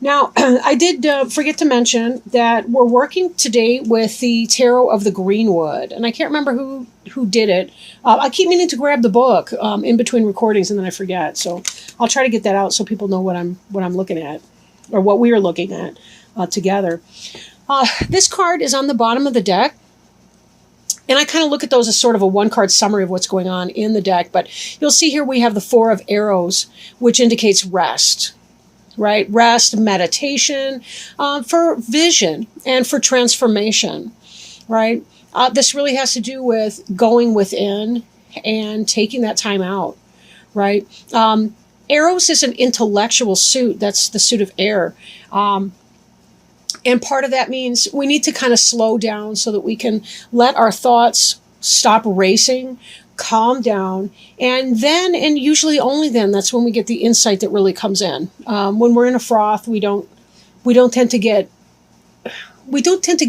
Now, I did forget to mention that we're working today with the Tarot of the Greenwood, and I can't remember who did it. I keep meaning to grab the book in between recordings, and then I forget. So I'll try to get that out so people know what I'm looking at, or what we are looking at together. This card is on the bottom of the deck. And I kind of look at those as sort of a one-card summary of what's going on in the deck. But you'll see here we have the Four of Arrows, which indicates rest, right? Rest, meditation, for vision and for transformation, right? This really has to do with going within and taking that time out, right? Arrows is an intellectual suit. That's the suit of air. And part of that means we need to kind of slow down so that we can let our thoughts stop racing, calm down, and then, and usually only then, that's when we get the insight that really comes in. When we're in a froth, we don't tend to get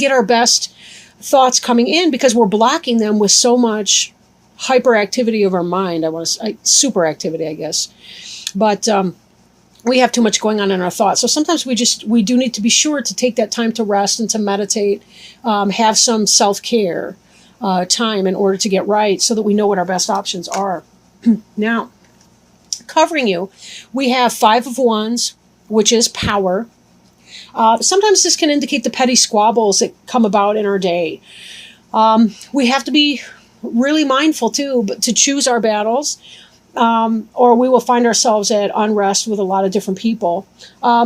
our best thoughts coming in because we're blocking them with so much hyperactivity of our mind. Super activity, I guess, but we have too much going on in our thoughts. So sometimes we do need to be sure to take that time to rest and to meditate, have some self-care time in order to get right so that we know what our best options are. Now, covering you, we have Five of Wands, which is power. Sometimes this can indicate the petty squabbles that come about in our day. We have to be really mindful too, but to choose our battles. Or we will find ourselves at unrest with a lot of different people.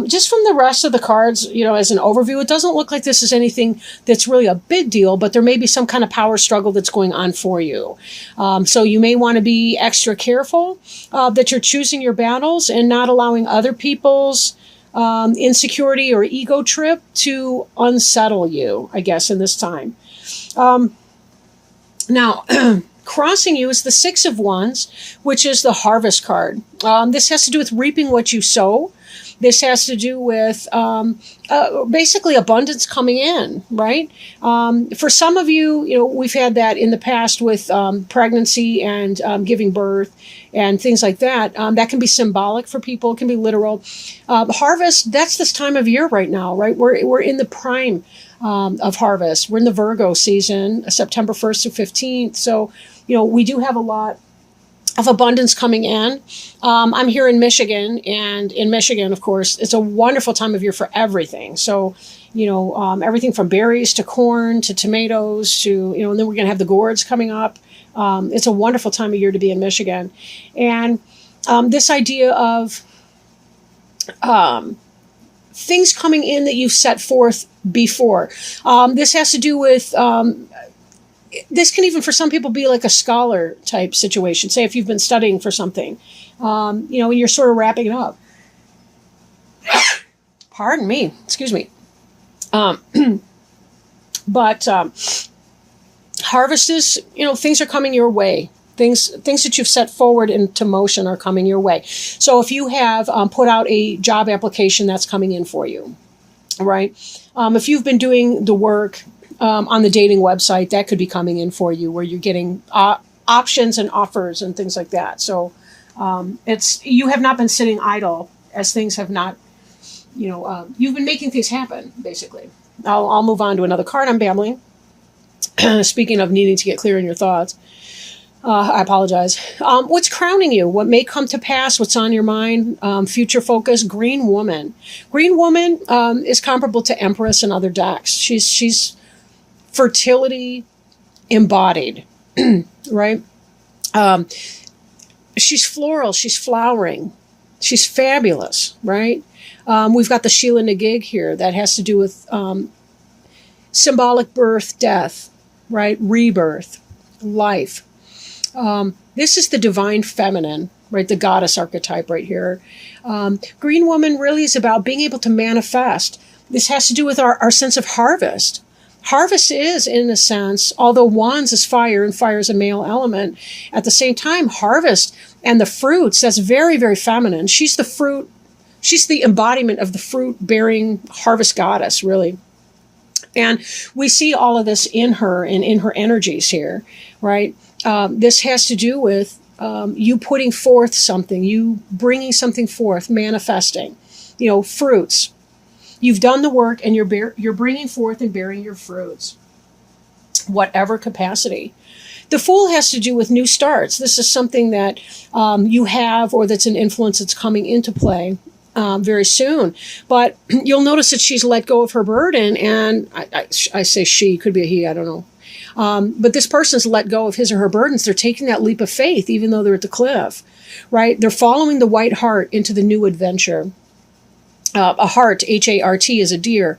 Just from the rest of the cards, as an overview, it doesn't look like this is anything that's really a big deal, but there may be some kind of power struggle that's going on for you. So you may want to be extra careful that you're choosing your battles and not allowing other people's insecurity or ego trip to unsettle you, I guess, in this time. Now, crossing you is the Six of Wands, which is the Harvest card. This has to do with reaping what you sow. This has to do with basically abundance coming in, right? For some of you, we've had that in the past with pregnancy and giving birth and things like that. That can be symbolic for people. It can be literal. Harvest, that's this time of year right now, right? We're in the prime of harvest. We're in the Virgo season, September 1st to 15th. So, we do have a lot of abundance coming in. I'm here in Michigan, and in Michigan, of course, it's a wonderful time of year for everything. So, everything from berries to corn to tomatoes to, and then we're going to have the gourds coming up. It's a wonderful time of year to be in Michigan. And this idea of things coming in that you've set forth before. This has to do with... this can even for some people be like a scholar type situation. Say if you've been studying for something, and you're sort of wrapping it up. Pardon me. Excuse me. But harvest is, things are coming your way. Things that you've set forward into motion are coming your way. So if you have put out a job application, that's coming in for you, right? If you've been doing the work on the dating website, that could be coming in for you, where you're getting options and offers and things like that. So you have not been sitting idle, as things have not, you've been making things happen, basically. I'll move on to another card. I'm babbling. Speaking of needing to get clear in your thoughts, I apologize. What's crowning you? What may come to pass? What's on your mind? Future focus. Green Woman. Green Woman is comparable to Empress in other decks. She's fertility embodied, right? She's floral. She's flowering. She's fabulous, right? We've got the Sheila Nagig here. That has to do with symbolic birth, death, right? Rebirth, life. This is the divine feminine, right? The goddess archetype right here. Green Woman really is about being able to manifest. This has to do with our sense of harvest. Harvest is, in a sense, although wands is fire and fire is a male element, at the same time, harvest and the fruits, that's very, very feminine. She's the fruit, she's the embodiment of the fruit-bearing harvest goddess, really. And we see all of this in her and in her energies here, right? This has to do with you putting forth something, you bringing something forth, manifesting, fruits. You've done the work, and you're bringing forth and bearing your fruits, whatever capacity. The Fool has to do with new starts. This is something that you have, or that's an influence that's coming into play very soon. But you'll notice that she's let go of her burden, and I say she, could be a he, I don't know. But this person's let go of his or her burdens. They're taking that leap of faith, even though they're at the cliff, right? They're following the white hart into the new adventure. A hart, H-A-R-T, is a deer.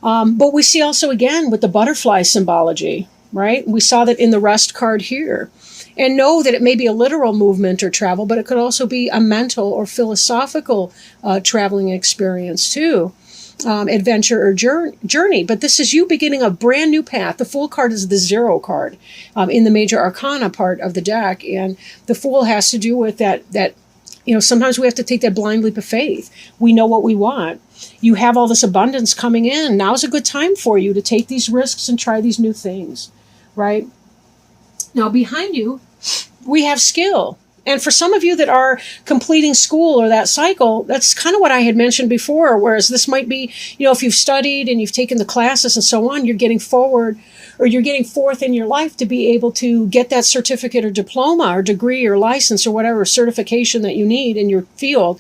But we see also, again, with the butterfly symbology, right? We saw that in the rest card here. And know that it may be a literal movement or travel, but it could also be a mental or philosophical traveling experience too. Adventure or journey. But this is you beginning a brand new path. The Fool card is the 0 card in the major arcana part of the deck. And the Fool has to do with that, sometimes we have to take that blind leap of faith. We know what we want. You have all this abundance coming in. Now's a good time for you to take these risks and try these new things, right? Now, behind you, we have skill. And for some of you that are completing school or that cycle, that's kind of what I had mentioned before, whereas this might be, if you've studied and you've taken the classes and so on, you're getting forward, or you're getting forth in your life to be able to get that certificate or diploma or degree or license or whatever certification that you need in your field.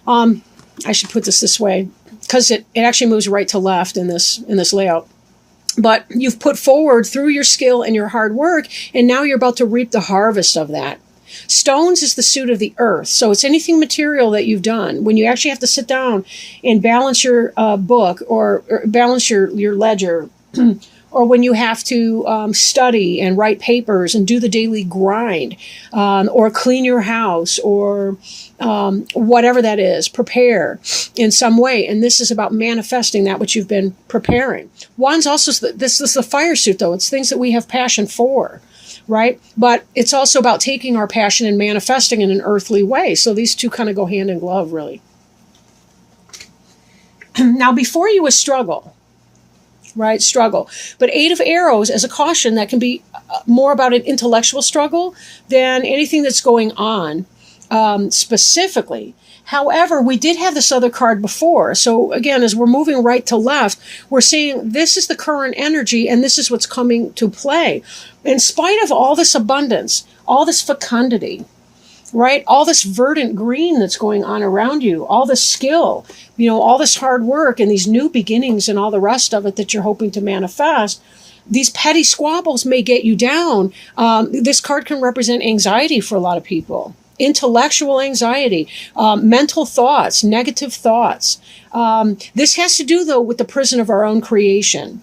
I should put this way, because it actually moves right to left in this layout. But you've put forward through your skill and your hard work, and now you're about to reap the harvest of that. Stones is the suit of the earth. So it's anything material that you've done. When you actually have to sit down and balance your book or balance your ledger, or when you have to study and write papers and do the daily grind, or clean your house, or whatever that is, prepare in some way. And this is about manifesting that which you've been preparing. Wands also, this is the fire suit though. It's things that we have passion for, right? But it's also about taking our passion and manifesting in an earthly way. So these two kind of go hand in glove, really. Now, before you is struggle, right? Struggle. But 8 of Arrows as a caution, that can be more about an intellectual struggle than anything that's going on specifically. However, we did have this other card before. So again, as we're moving right to left, we're seeing this is the current energy and this is what's coming to play. In spite of all this abundance, all this fecundity, right? All this verdant green that's going on around you, all this skill, all this hard work and these new beginnings and all the rest of it that you're hoping to manifest, these petty squabbles may get you down. This card can represent anxiety for a lot of people. Intellectual anxiety, mental thoughts, negative thoughts. This has to do, though, with the prison of our own creation.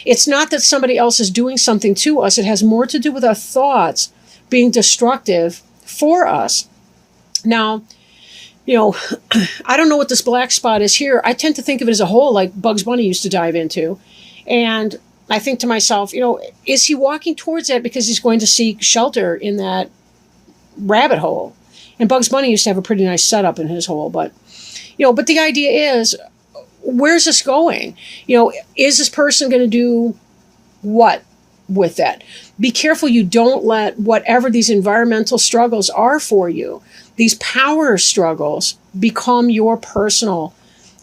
It's not that somebody else is doing something to us. It has more to do with our thoughts being destructive for us. Now, I don't know what this black spot is here. I tend to think of it as a hole like Bugs Bunny used to dive into. And I think to myself, is he walking towards that because he's going to seek shelter in that rabbit hole? And Bugs Bunny used to have a pretty nice setup in his hole, but the idea is, where's this going? Is this person going to do what with that? Be careful you don't let whatever these environmental struggles are for you, these power struggles, become your personal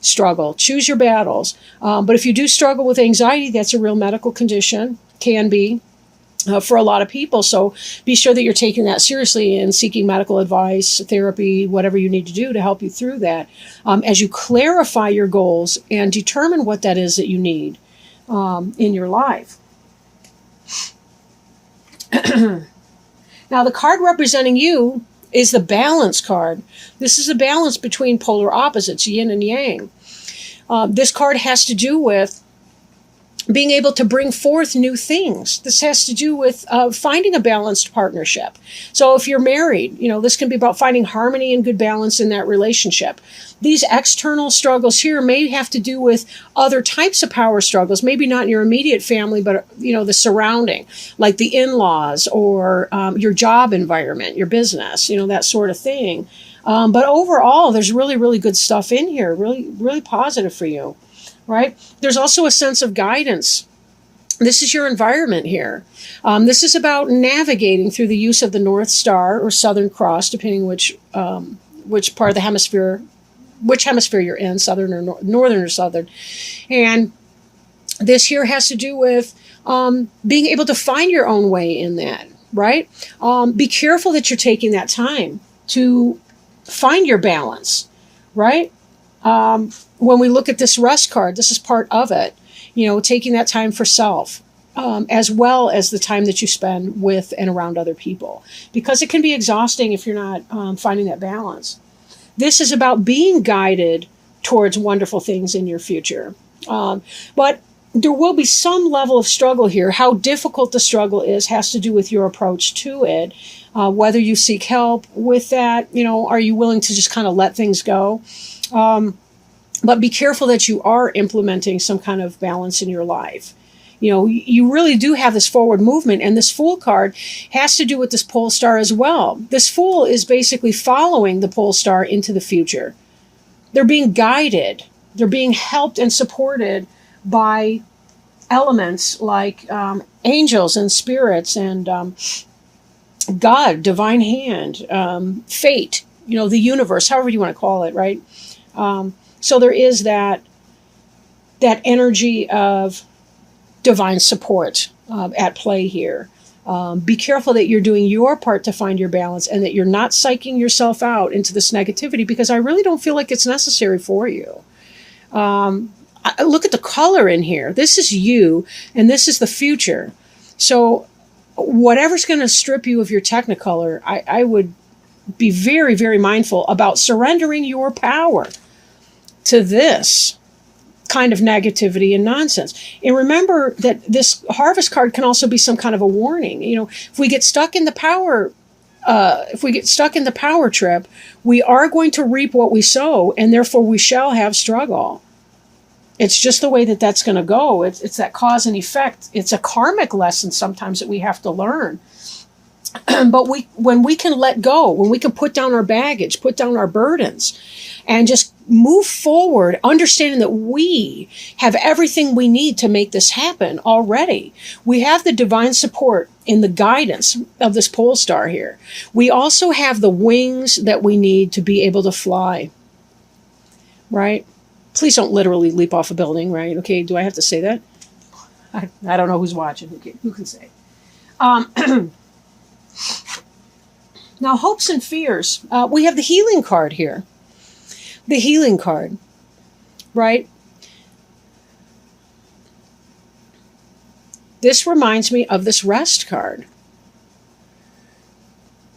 struggle. Choose your battles. But if you do struggle with anxiety, that's a real medical condition, can be. For a lot of people. So be sure that you're taking that seriously and seeking medical advice, therapy, whatever you need to do to help you through that. As you clarify your goals and determine what that is that you need in your life. Now, the card representing you is the balance card. This is a balance between polar opposites, yin and yang. This card has to do with being able to bring forth new things. This has to do with finding a balanced partnership. So if you're married, this can be about finding harmony and good balance in that relationship. These external struggles here may have to do with other types of power struggles, maybe not in your immediate family, but the surrounding, like the in-laws or your job environment, your business, that sort of thing. But overall, there's really, really good stuff in here, really, really positive for you. Right? There's also a sense of guidance. This is your environment here. This is about navigating through the use of the North Star or Southern Cross, depending which part of the hemisphere which hemisphere you're in, southern or northern or southern. And this here has to do with being able to find your own way in that, right? Be careful that you're taking that time to find your balance, right? When we look at this rest card, this is part of it, taking that time for self, as well as the time that you spend with and around other people, because it can be exhausting if you're not finding that balance. This is about being guided towards wonderful things in your future. But there will be some level of struggle here. How difficult the struggle is has to do with your approach to it, whether you seek help with that, are you willing to just kind of let things go? But be careful that you are implementing some kind of balance in your life. You really do have this forward movement, and this Fool card has to do with this pole star as well. This Fool is basically following the pole star into the future. They're being guided. They're being helped and supported by elements like angels and spirits and God, divine hand, fate, the universe, however you want to call it, right? So there is that energy of divine support at play here. Be careful that you're doing your part to find your balance and that you're not psyching yourself out into this negativity, because I really don't feel like it's necessary for you. Look at the color in here. This is you, and this is the future. So whatever's going to strip you of your technicolor, I would be very, very mindful about surrendering your power to this kind of negativity and nonsense. And remember that this Harvest card can also be some kind of a warning. If we get stuck in the power trip, we are going to reap what we sow, and therefore we shall have struggle. It's just the way that that's going to go. It's that cause and effect. It's a karmic lesson sometimes that we have to learn. But when we can let go, when we can put down our baggage, put down our burdens, and just move forward, understanding that we have everything we need to make this happen already. We have the divine support in the guidance of this pole star here. We also have the wings that we need to be able to fly, right? Please don't literally leap off a building, right? Okay, do I have to say that? I don't know who's watching. Okay, who can say? Now, hopes and fears. We have the healing card here. The healing card, right? This reminds me of this rest card.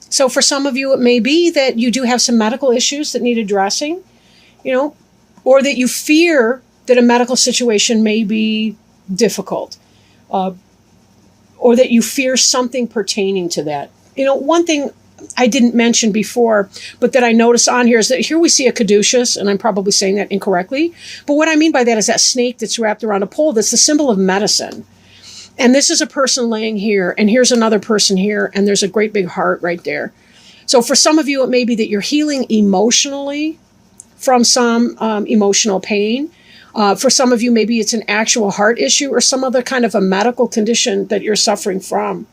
So for some of you, it may be that you do have some medical issues that need addressing, or that you fear that a medical situation may be difficult, or that you fear something pertaining to that. One thing I didn't mention before, but that I noticed on here is that here we see a caduceus, and I'm probably saying that incorrectly. But what I mean by that is that snake that's wrapped around a pole that's the symbol of medicine. And this is a person laying here, and here's another person here, and there's a great big heart right there. So for some of you, it may be that you're healing emotionally from some emotional pain. For some of you, maybe it's an actual heart issue or some other kind of a medical condition that you're suffering from.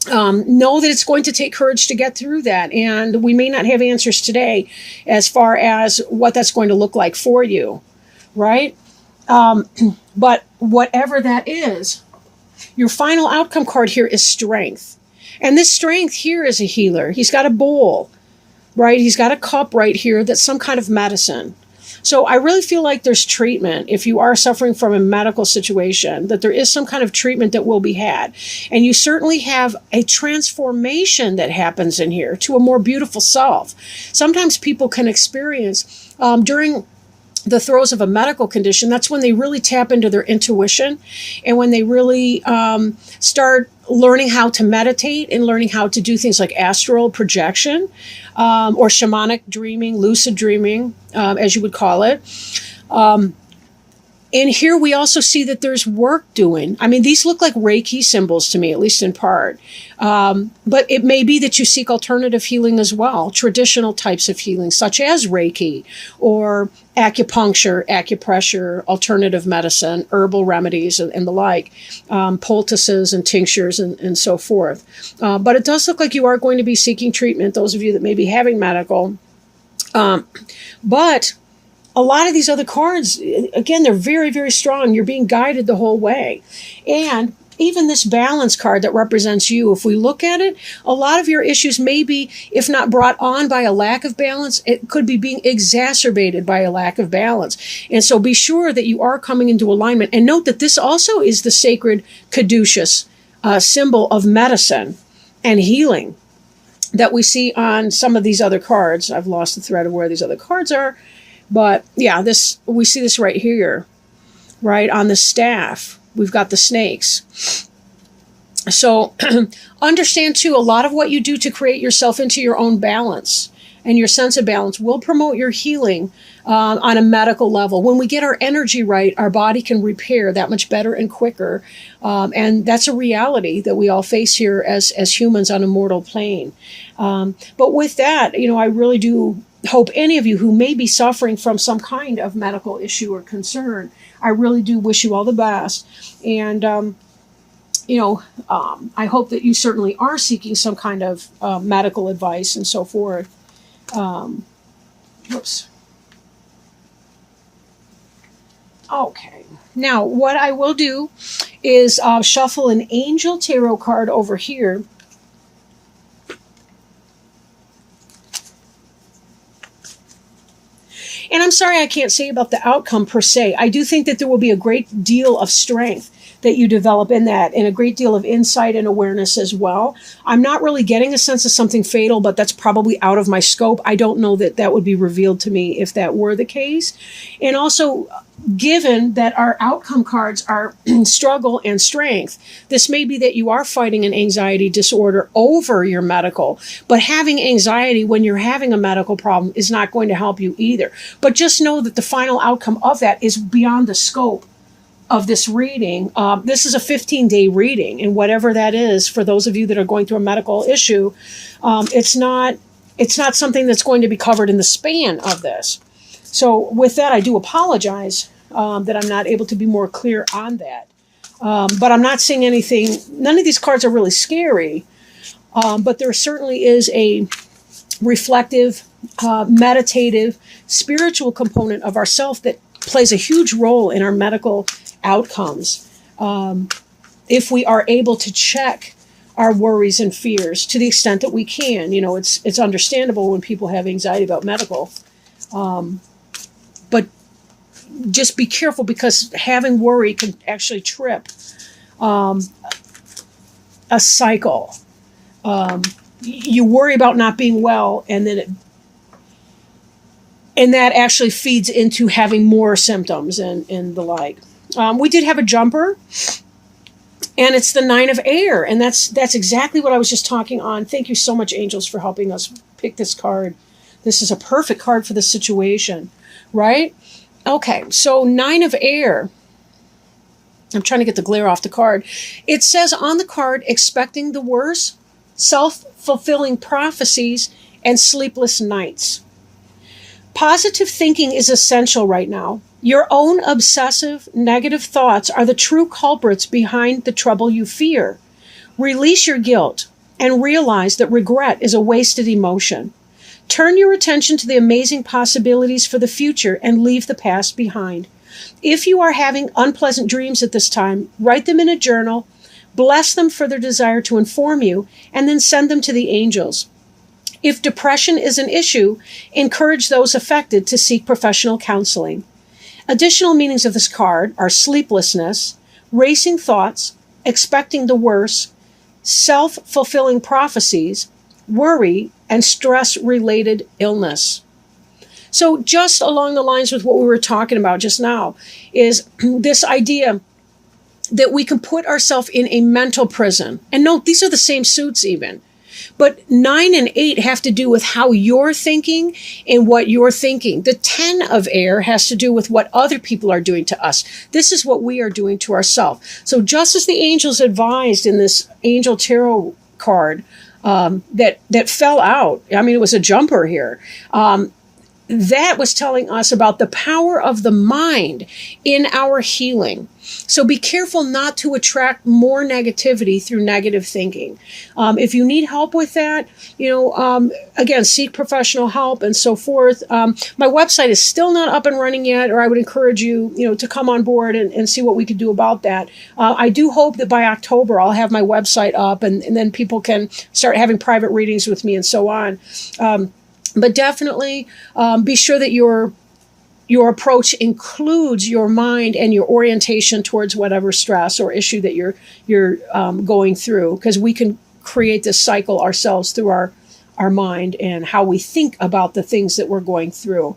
Know that it's going to take courage to get through that. And we may not have answers today as far as what that's going to look like for you, right? But whatever that is, your final outcome card here is strength. And this strength here is a healer. He's got a bowl, right? He's got a cup right here that's some kind of medicine. So I really feel like there's treatment if you are suffering from a medical situation, that there is some kind of treatment that will be had. And you certainly have a transformation that happens in here to a more beautiful self. Sometimes people can experience during the throes of a medical condition, that's when they really tap into their intuition, and when they really start learning how to meditate and learning how to do things like astral projection or shamanic dreaming, lucid dreaming, as you would call it. And here we also see that there's work doing. I mean, these look like Reiki symbols to me, at least in part. But it may be that you seek alternative healing as well, traditional types of healing, such as Reiki or acupuncture, acupressure, alternative medicine, herbal remedies, and the like, poultices and tinctures and so forth. But it does look like you are going to be seeking treatment, those of you that may be having medical But a lot of these other cards, again, they're very, very strong. You're being guided the whole way. And even this balance card that represents you, if we look at it, a lot of your issues may be, if not brought on by a lack of balance, it could be being exacerbated by a lack of balance. And so be sure that you are coming into alignment. And note that this also is the sacred caduceus symbol of medicine and healing that we see on some of these other cards. I've lost the thread of where these other cards are. But yeah, we see this right here, right on the staff. We've got the snakes. So understand too, a lot of what you do to create yourself into your own balance and your sense of balance will promote your healing on a medical level. When we get our energy right, our body can repair that much better and quicker. And that's a reality that we all face here as humans on a mortal plane. But with that, I really do hope any of you who may be suffering from some kind of medical issue or concern, I really do wish you all the best. And, I hope that you certainly are seeking some kind of medical advice and so forth. Whoops. Okay. Now, what I will do is shuffle an angel tarot card over here. And I'm sorry I can't say about the outcome per se. I do think that there will be a great deal of strength that you develop in that, and a great deal of insight and awareness as well. I'm not really getting a sense of something fatal, but that's probably out of my scope. I don't know that that would be revealed to me if that were the case. And also, given that our outcome cards are struggle and strength, this may be that you are fighting an anxiety disorder over your medical, but having anxiety when you're having a medical problem is not going to help you either. But just know that the final outcome of that is beyond the scope of this reading. This is a 15-day reading, and whatever that is, for those of you that are going through a medical issue, it's not something that's going to be covered in the span of this. So with that, I do apologize that I'm not able to be more clear on that. But I'm not seeing anything. None of these cards are really scary, but there certainly is a reflective, meditative, spiritual component of ourself that plays a huge role in our medical outcomes. If we are able to check our worries and fears to the extent that we can. It's understandable when people have anxiety about medical. But just be careful, because having worry can actually trip a cycle. You worry about not being well, and then that actually feeds into having more symptoms and the like. We did have a jumper, and it's the 9 of air, and that's exactly what I was just talking on. Thank you so much, angels, for helping us pick this card. This is a perfect card for this situation, right? Okay, so 9 of air. I'm trying to get the glare off the card. It says on the card, expecting the worst, self-fulfilling prophecies, and sleepless nights. Positive thinking is essential right now. Your own obsessive, negative thoughts are the true culprits behind the trouble you fear. Release your guilt and realize that regret is a wasted emotion. Turn your attention to the amazing possibilities for the future and leave the past behind. If you are having unpleasant dreams at this time, write them in a journal, bless them for their desire to inform you, and then send them to the angels. If depression is an issue, encourage those affected to seek professional counseling. Additional meanings of this card are sleeplessness, racing thoughts, expecting the worst, self-fulfilling prophecies, worry, and stress-related illness. So just along the lines with what we were talking about just now is this idea that we can put ourselves in a mental prison. And note, these are the same suits even. But 9 and 8 have to do with how you're thinking and what you're thinking. The 10 of air has to do with what other people are doing to us. This is what we are doing to ourselves. So just as the angels advised in this angel tarot card that fell out, I mean, it was a jumper here. that was telling us about the power of the mind in our healing. So be careful not to attract more negativity through negative thinking. If you need help with that, again, seek professional help and so forth. My website is still not up and running yet, or I would encourage you, to come on board and see what we could do about that. I do hope that by October I'll have my website up, and then people can start having private readings with me and so on. But definitely be sure that your approach includes your mind and your orientation towards whatever stress or issue that you're going through, because we can create this cycle ourselves through our mind and how we think about the things that we're going through.